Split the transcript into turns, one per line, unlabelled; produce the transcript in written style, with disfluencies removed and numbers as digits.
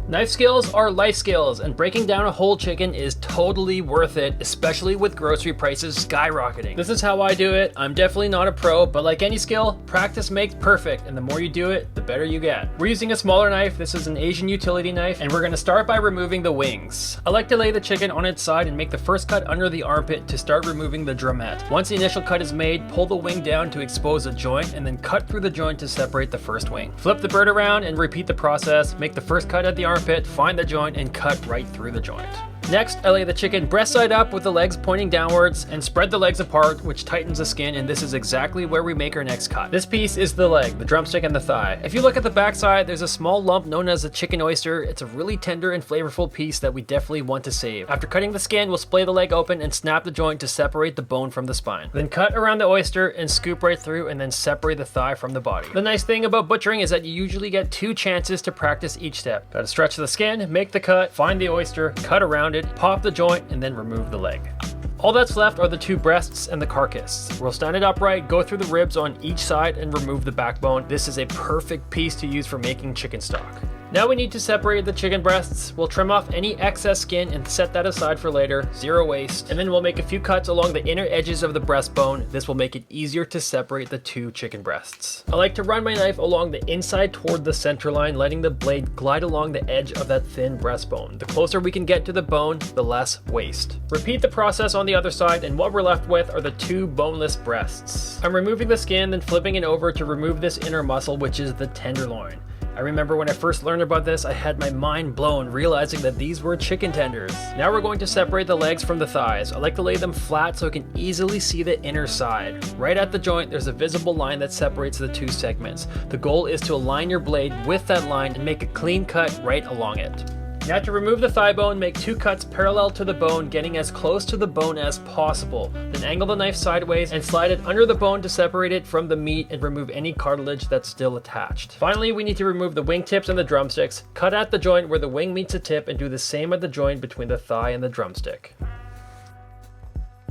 Knife skills are life skills, and breaking down a whole chicken is totally worth it, especially with grocery prices skyrocketing. This is how I do it. I'm definitely not a pro, but like any skill, practice makes perfect, and the more you do it, the better you get. We're using a smaller knife. This is an Asian utility knife, and we're gonna start by removing the wings. I like to lay the chicken on its side and make the first cut under the armpit to start removing the drumette. Once the initial cut is made, pull the wing down to expose a joint, and then cut through the joint to separate the first wing. Flip the bird around and repeat the process. Make the first cut at the armpit, find the joint, and cut right through the joint. Next, I lay the chicken breast side up with the legs pointing downwards and spread the legs apart, which tightens the skin, and this is exactly where we make our next cut. This piece is the leg, the drumstick, and the thigh. If you look at the back side, there's a small lump known as a chicken oyster. It's a really tender and flavorful piece that we definitely want to save. After cutting the skin, we'll splay the leg open and snap the joint to separate the bone from the spine. Then cut around the oyster and scoop right through, and then separate the thigh from the body. The nice thing about butchering is that you usually get 2 chances to practice each step. Gotta stretch the skin, make the cut, find the oyster, cut around it, pop the joint, and then remove the leg. All that's left are the 2 breasts and the carcass. We'll stand it upright, go through the ribs on each side, and remove the backbone. This is a perfect piece to use for making chicken stock. Now we need to separate the chicken breasts. We'll trim off any excess skin and set that aside for later, zero waste. And then we'll make a few cuts along the inner edges of the breastbone. This will make it easier to separate the 2 chicken breasts. I like to run my knife along the inside toward the center line, letting the blade glide along the edge of that thin breastbone. The closer we can get to the bone, the less waste. Repeat the process on the other side, and what we're left with are the 2 boneless breasts. I'm removing the skin, then flipping it over to remove this inner muscle, which is the tenderloin. I remember when I first learned about this, I had my mind blown realizing that these were chicken tenders. Now we're going to separate the legs from the thighs. I like to lay them flat so I can easily see the inner side. Right at the joint, there's a visible line that separates the 2 segments. The goal is to align your blade with that line and make a clean cut right along it. Now to remove the thigh bone, make 2 cuts parallel to the bone, getting as close to the bone as possible. Then angle the knife sideways and slide it under the bone to separate it from the meat and remove any cartilage that's still attached. Finally, we need to remove the wing tips and the drumsticks. Cut at the joint where the wing meets the tip and do the same at the joint between the thigh and the drumstick.